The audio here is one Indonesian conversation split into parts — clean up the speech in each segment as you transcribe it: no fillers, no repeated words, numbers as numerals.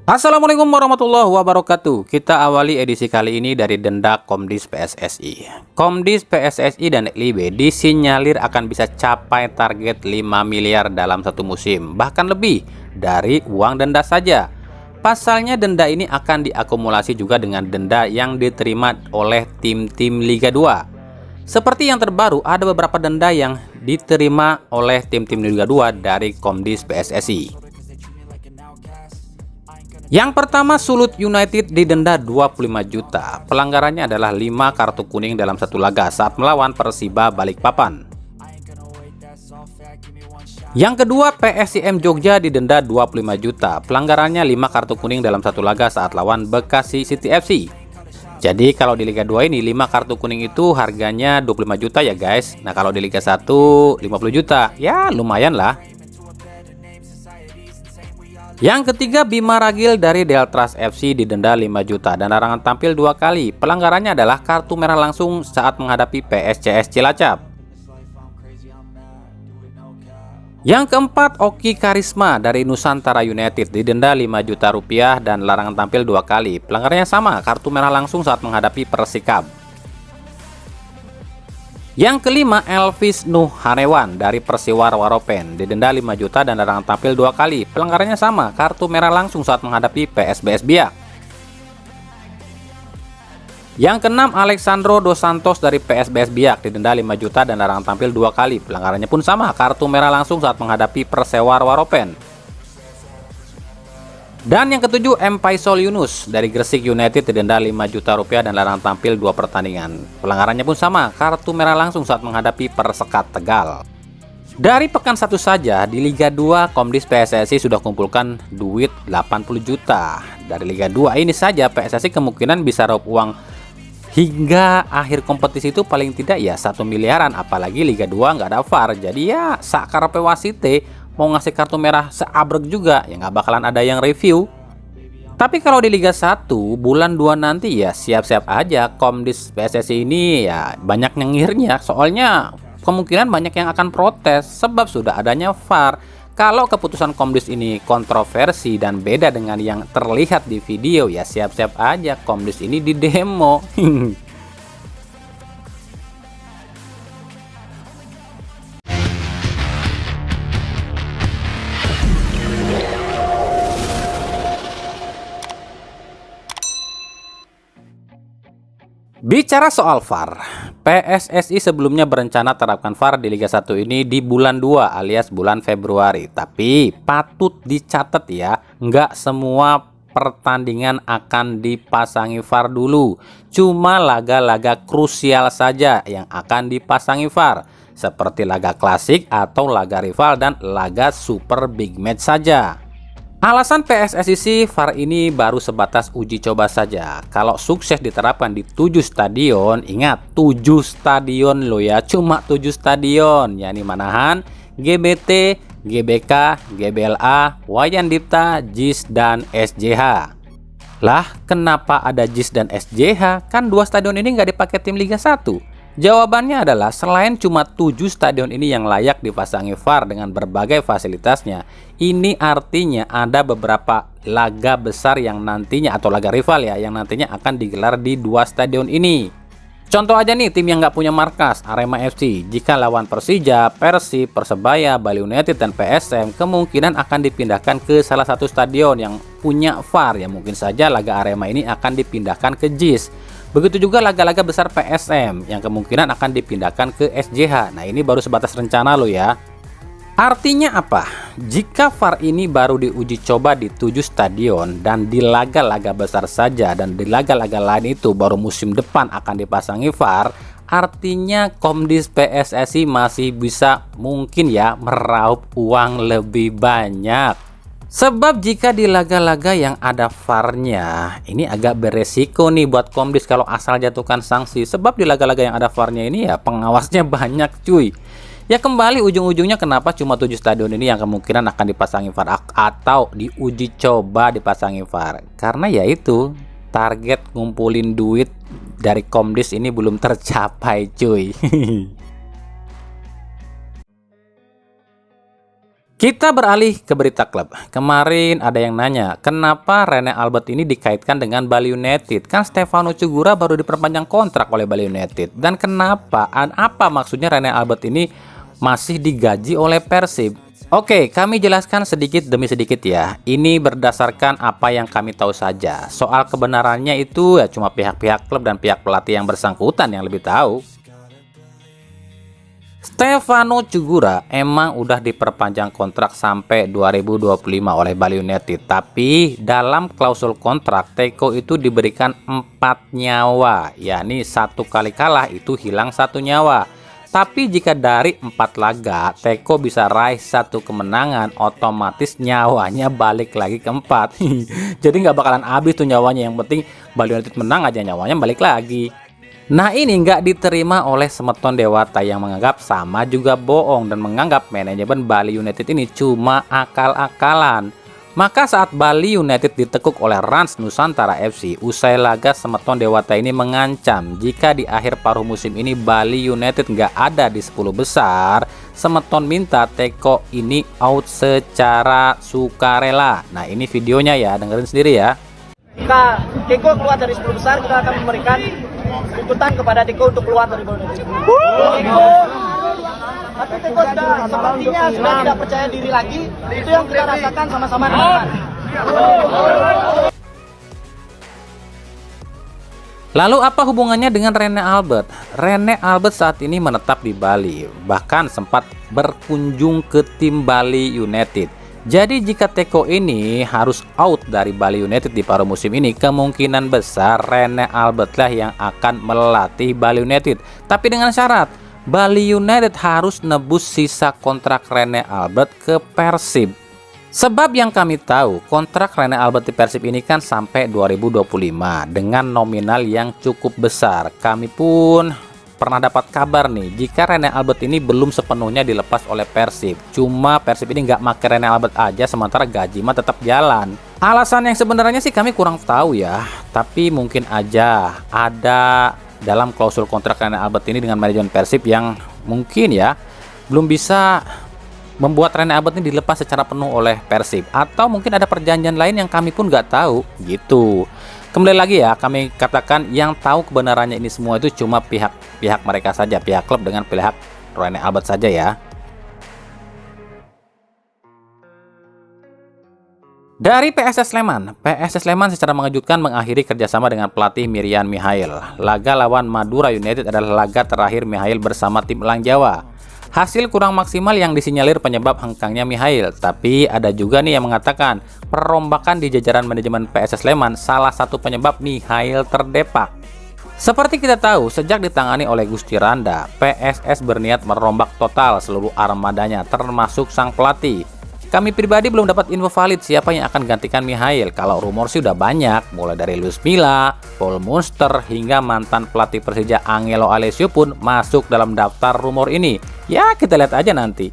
Assalamualaikum warahmatullahi wabarakatuh. Kita awali edisi kali ini dari denda Komdis PSSI. Komdis PSSI dan LIB disinyalir akan bisa capai target 5 miliar dalam satu musim, bahkan lebih dari uang denda saja. Pasalnya denda ini akan diakumulasi juga dengan denda yang diterima oleh tim-tim Liga 2. Seperti yang terbaru, ada beberapa denda yang diterima oleh tim-tim Liga 2 dari Komdis PSSI. Yang pertama, Sulut United didenda 25 juta. Pelanggarannya adalah 5 kartu kuning dalam satu laga saat melawan Persiba Balikpapan. Yang kedua, PSIM Jogja didenda 25 juta. Pelanggarannya 5 kartu kuning dalam satu laga saat lawan Bekasi City FC. Jadi kalau di Liga 2 ini 5 kartu kuning itu harganya 25 juta ya guys. Nah kalau di Liga 1 50 juta. Ya lumayan lah. Yang ketiga, Bima Ragil dari Deltras FC didenda 5 juta dan larangan tampil 2 kali. Pelanggarannya adalah kartu merah langsung saat menghadapi PSCS Cilacap. Yang keempat, Oki Karisma dari Nusantara United didenda 5 juta rupiah dan larangan tampil 2 kali. Pelanggarannya sama, kartu merah langsung saat menghadapi Persikab. Yang kelima, Elvis Nuh Hanewan dari Persiwar Waropen didenda 5 juta dan larangan tampil 2 kali. Pelanggarannya sama, kartu merah langsung saat menghadapi PSBS Biak. Yang keenam, Alexandro Dos Santos dari PSBS Biak didenda 5 juta dan larangan tampil 2 kali. Pelanggarannya pun sama, kartu merah langsung saat menghadapi Persewar Waropen. Dan yang ketujuh, M. Faisal Yunus dari Gresik United didenda 5 juta rupiah dan larangan tampil 2 pertandingan. Pelanggarannya pun sama, kartu merah langsung saat menghadapi Persekat Tegal. Dari pekan 1 saja di Liga 2, Komdis PSSI sudah kumpulkan duit 80 juta. Dari Liga 2 ini saja PSSI kemungkinan bisa raup uang hingga akhir kompetisi itu paling tidak ya 1 miliaran. Apalagi Liga 2 nggak ada VAR. Jadi ya sakarepe wasite mau ngasih kartu merah seabrek juga ya nggak bakalan ada yang review. Tapi kalau di Liga 1 bulan 2 nanti ya siap-siap aja Komdis PSSI ini ya banyak nyengirnya. Soalnya kemungkinan banyak yang akan protes sebab sudah adanya VAR. Kalau keputusan Komdis ini kontroversi dan beda dengan yang terlihat di video ya siap-siap aja Komdis ini di demo. Bicara soal VAR, PSSI sebelumnya berencana terapkan VAR di Liga 1 ini di bulan 2 alias bulan Februari. Tapi patut dicatat ya, nggak semua pertandingan akan dipasangi VAR dulu. Cuma laga-laga krusial saja yang akan dipasangi VAR. Seperti laga klasik atau laga rival dan laga super big match saja. Alasan PSSI sih VAR ini baru sebatas uji coba saja. Kalau sukses diterapkan di 7 stadion, ingat 7 stadion loh ya, cuma 7 stadion, yakni Manahan, GBT, GBK, GBLA, Wayan Dipta, JIS dan SJH. Lah, kenapa ada JIS dan SJH? Kan 2 stadion ini nggak dipakai tim Liga 1. Jawabannya adalah selain cuma 7 stadion ini yang layak dipasangi VAR dengan berbagai fasilitasnya, ini artinya ada beberapa laga besar yang nantinya atau laga rival ya yang nantinya akan digelar di 2 stadion ini. Contoh aja nih tim yang nggak punya markas, Arema FC. Jika lawan Persija, Persib, Persebaya, Bali United dan PSM kemungkinan akan dipindahkan ke salah satu stadion yang punya VAR ya, mungkin saja laga Arema ini akan dipindahkan ke JIS. Begitu juga laga-laga besar PSM yang kemungkinan akan dipindahkan ke SJH. Nah ini baru sebatas rencana loh ya. Artinya apa? Jika VAR ini baru diuji coba di 7 stadion dan di laga-laga besar saja dan di laga-laga lain itu baru musim depan akan dipasangi VAR, artinya Komdis PSSI masih bisa mungkin ya meraup uang lebih banyak. Sebab jika di laga-laga yang ada VAR-nya, ini agak beresiko nih buat Komdis kalau asal jatuhkan sanksi. Sebab di laga-laga yang ada VAR-nya ini ya pengawasnya banyak cuy. Ya kembali ujung-ujungnya kenapa cuma 7 stadion ini yang kemungkinan akan dipasangi VAR atau diuji coba dipasangi VAR. Karena ya itu target ngumpulin duit dari Komdis ini belum tercapai cuy. Kita beralih ke berita klub. Kemarin ada yang nanya, kenapa Rene Albert ini dikaitkan dengan Bali United? Kan Stefano Cugura baru diperpanjang kontrak oleh Bali United. Dan kenapa? Apa maksudnya Rene Albert ini masih digaji oleh Persib? Oke, kami jelaskan sedikit demi sedikit ya. Ini berdasarkan apa yang kami tahu saja. Soal kebenarannya itu ya cuma pihak-pihak klub dan pihak pelatih yang bersangkutan yang lebih tahu. Stefano Cugura emang udah diperpanjang kontrak sampai 2025 oleh Bali United. Tapi dalam klausul kontrak Teko itu diberikan 4 nyawa, yakni 1 kali kalah itu hilang 1 nyawa. Tapi jika dari 4 laga Teko bisa raih 1 kemenangan, otomatis nyawanya balik lagi ke 4. Jadi nggak bakalan habis tuh nyawanya. Yang penting Bali United menang aja nyawanya balik lagi. Nah ini nggak diterima oleh Semeton Dewata yang menganggap sama juga bohong dan menganggap manajemen Bali United ini cuma akal-akalan. Maka saat Bali United ditekuk oleh Rans Nusantara FC, usai laga Semeton Dewata ini mengancam jika di akhir paruh musim ini Bali United nggak ada di 10 besar, Semeton minta Teko ini out secara sukarela. Nah ini videonya ya, dengerin sendiri ya. Jika Teko keluar dari 10 besar, kita akan memberikan tuntutan kepada Teko untuk keluar dari bola. Tapi Teko sepertinya sudah tidak percaya diri lagi. Itu yang kita rasakan sama-sama teman-teman. Lalu apa hubungannya dengan Rene Albert? Rene Albert saat ini menetap di Bali, bahkan sempat berkunjung ke tim Bali United. Jadi jika Teko ini harus out dari Bali United di paruh musim ini, kemungkinan besar Rene Albert lah yang akan melatih Bali United. Tapi dengan syarat, Bali United harus nebus sisa kontrak Rene Albert ke Persib. Sebab yang kami tahu, kontrak Rene Albert di Persib ini kan sampai 2025 dengan nominal yang cukup besar. Kami pun pernah dapat kabar nih, jika Rene Albert ini belum sepenuhnya dilepas oleh Persib. Cuma Persib ini nggak make Rene Albert aja, sementara gaji mah tetap jalan. Alasan yang sebenarnya sih kami kurang tahu ya, tapi mungkin aja ada dalam klausul kontrak Rene Albert ini dengan manajemen Persib yang mungkin ya belum bisa membuat Rene Albert ini dilepas secara penuh oleh Persib. Atau mungkin ada perjanjian lain yang kami pun nggak tahu gitu. Kembali lagi ya, kami katakan yang tahu kebenarannya ini semua itu cuma pihak mereka saja, pihak klub dengan pihak Rene Albert saja ya. Dari PSS Sleman secara mengejutkan mengakhiri kerjasama dengan pelatih Mirian Mihail. Laga lawan Madura United adalah laga terakhir Mihail bersama tim Elang Jawa. Hasil kurang maksimal yang disinyalir penyebab hengkangnya Mihail, tapi ada juga nih yang mengatakan perombakan di jajaran manajemen PSS Sleman salah satu penyebab Mihail terdepak. Seperti kita tahu, sejak ditangani oleh Gusti Randa, PSS berniat merombak total seluruh armadanya termasuk sang pelatih. Kami pribadi belum dapat info valid siapa yang akan gantikan Mihail. Kalau rumor sih udah banyak, mulai dari Luis Milla, Paul Munster, hingga mantan pelatih Persija Angelo Alessio pun masuk dalam daftar rumor ini. Ya kita lihat aja nanti.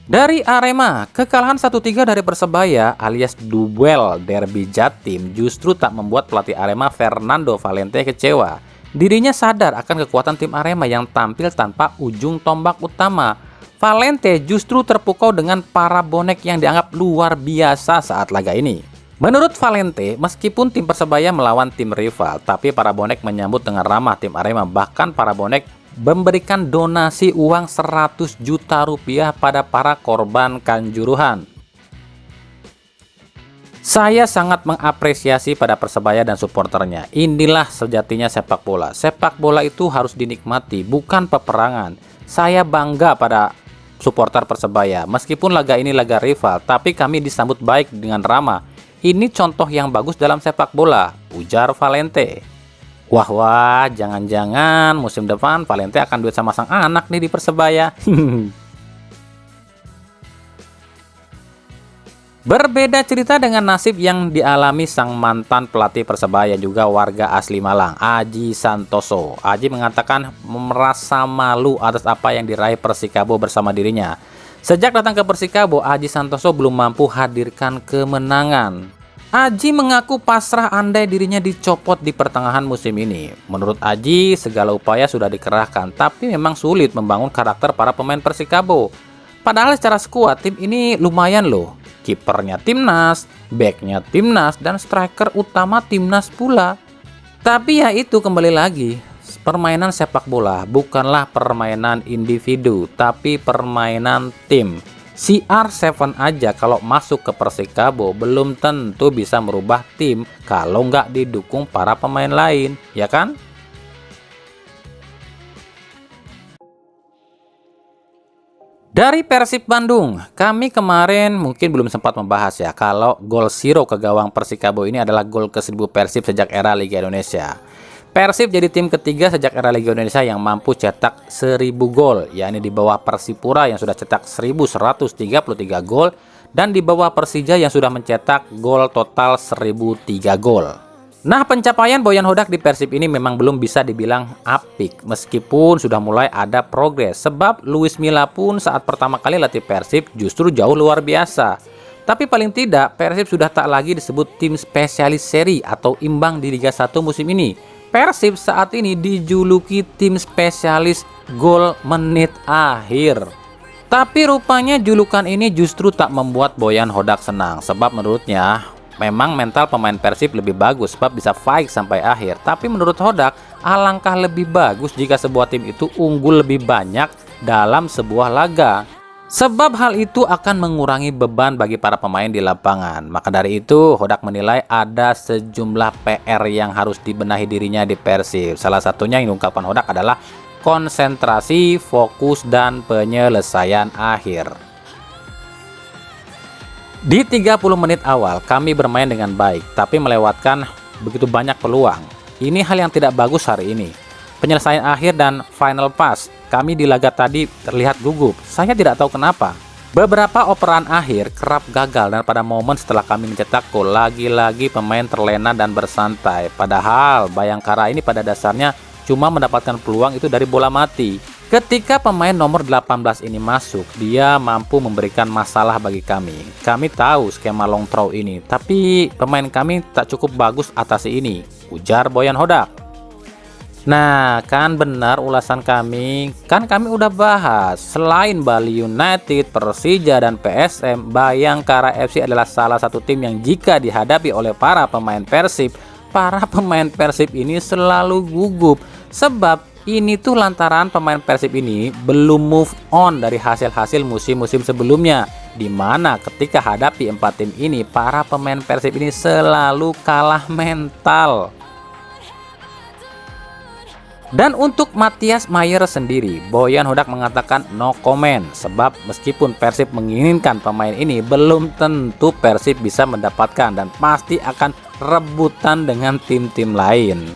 Dari Arema, kekalahan 1-3 dari Persebaya alias duel derby Jatim justru tak membuat pelatih Arema Fernando Valente kecewa. Dirinya sadar akan kekuatan tim Arema yang tampil tanpa ujung tombak utama. Valente justru terpukau dengan para bonek yang dianggap luar biasa saat laga ini. Menurut Valente, meskipun tim Persebaya melawan tim rival, tapi para bonek menyambut dengan ramah tim Arema. Bahkan para bonek memberikan donasi uang 100 juta rupiah pada para korban kanjuruhan. Saya sangat mengapresiasi pada Persebaya dan supporternya. Inilah sejatinya sepak bola. Sepak bola itu harus dinikmati, bukan peperangan. Saya bangga pada supporter Persebaya. Meskipun laga ini laga rival, tapi kami disambut baik dengan ramah. Ini contoh yang bagus dalam sepak bola, ujar Valente. Wah, jangan-jangan musim depan Valente akan duet sama sang anak nih di Persebaya. Berbeda cerita dengan nasib yang dialami sang mantan pelatih Persebaya juga warga asli Malang, Aji Santoso. Aji mengatakan merasa malu atas apa yang diraih Persikabo bersama dirinya. Sejak datang ke Persikabo, Aji Santoso belum mampu hadirkan kemenangan. Aji mengaku pasrah andai dirinya dicopot di pertengahan musim ini. Menurut Aji, segala upaya sudah dikerahkan, tapi memang sulit membangun karakter para pemain Persikabo. Padahal secara skuad tim ini lumayan loh. Kipernya timnas, backnya timnas, dan striker utama timnas pula. Tapi ya itu kembali lagi, permainan sepak bola bukanlah permainan individu, tapi permainan tim. CR7 aja kalau masuk ke Persikabo belum tentu bisa merubah tim kalau nggak didukung para pemain lain, ya kan? Dari Persib Bandung, kami kemarin mungkin belum sempat membahas ya kalau gol Siro ke gawang Persikabo ini adalah gol ke-1000 Persib sejak era Liga Indonesia. Persib jadi tim ketiga sejak era Liga Indonesia yang mampu cetak 1000 gol, yakni di bawah Persipura yang sudah cetak 1133 gol dan di bawah Persija yang sudah mencetak gol total 1003 gol. Nah, pencapaian Boyan Hodak di Persib ini memang belum bisa dibilang apik meskipun sudah mulai ada progres, sebab Luis Milla pun saat pertama kali latih Persib justru jauh luar biasa. Tapi paling tidak Persib sudah tak lagi disebut tim spesialis seri atau imbang di Liga 1 musim ini. Persib saat ini dijuluki tim spesialis gol menit akhir. Tapi rupanya julukan ini justru tak membuat Boyan Hodak senang, sebab menurutnya memang mental pemain Persib lebih bagus sebab bisa fight sampai akhir. Tapi menurut Hodak, alangkah lebih bagus jika sebuah tim itu unggul lebih banyak dalam sebuah laga. Sebab hal itu akan mengurangi beban bagi para pemain di lapangan. Maka dari itu, Hodak menilai ada sejumlah PR yang harus dibenahi dirinya di Persib. Salah satunya yang diungkapkan Hodak adalah konsentrasi, fokus, dan penyelesaian akhir. Di 30 menit awal, kami bermain dengan baik, tapi melewatkan begitu banyak peluang. Ini hal yang tidak bagus hari ini. Penyelesaian akhir dan final pass, kami di laga tadi terlihat gugup. Saya tidak tahu kenapa. Beberapa operan akhir kerap gagal dan pada momen setelah kami mencetak gol, lagi-lagi pemain terlena dan bersantai. Padahal Bayangkara ini pada dasarnya cuma mendapatkan peluang itu dari bola mati. Ketika pemain nomor 18 ini masuk, dia mampu memberikan masalah bagi kami. Kami tahu skema long throw ini, tapi pemain kami tak cukup bagus atasi ini, ujar Boyan Hodak. Nah, kan benar ulasan kami. Kan kami udah bahas, selain Bali United, Persija, dan PSM, Bayangkara FC adalah salah satu tim yang jika dihadapi oleh para pemain Persib ini selalu gugup. Sebab ini tuh lantaran pemain Persib ini belum move on dari hasil-hasil musim-musim sebelumnya, dimana ketika hadapi 4 tim ini, para pemain Persib ini selalu kalah mental. Dan untuk Matias Mayer sendiri, Boyan Hodak mengatakan no comment, sebab meskipun Persib menginginkan pemain ini, belum tentu Persib bisa mendapatkan dan pasti akan rebutan dengan tim-tim lain.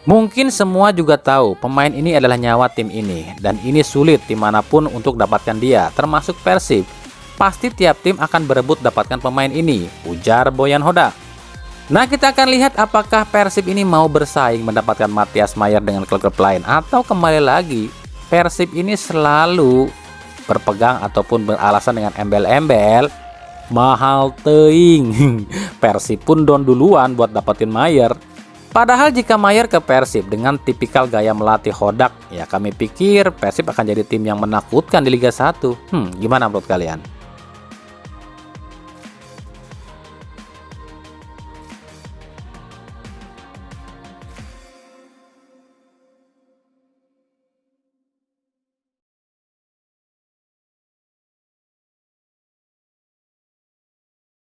Mungkin semua juga tahu pemain ini adalah nyawa tim ini, dan ini sulit dimanapun untuk dapatkan dia, termasuk Persib. Pasti tiap tim akan berebut dapatkan pemain ini, ujar Boyan Hodak. Nah, kita akan lihat apakah Persib ini mau bersaing mendapatkan Matias Mayer dengan klub-klub lain, atau kembali lagi Persib ini selalu berpegang ataupun beralasan dengan embel-embel mahal teing. Persib pun don duluan buat dapetin Mayer. Padahal jika Mayer ke Persib dengan tipikal gaya melatih Hodak, ya kami pikir Persib akan jadi tim yang menakutkan di Liga 1. Gimana menurut kalian?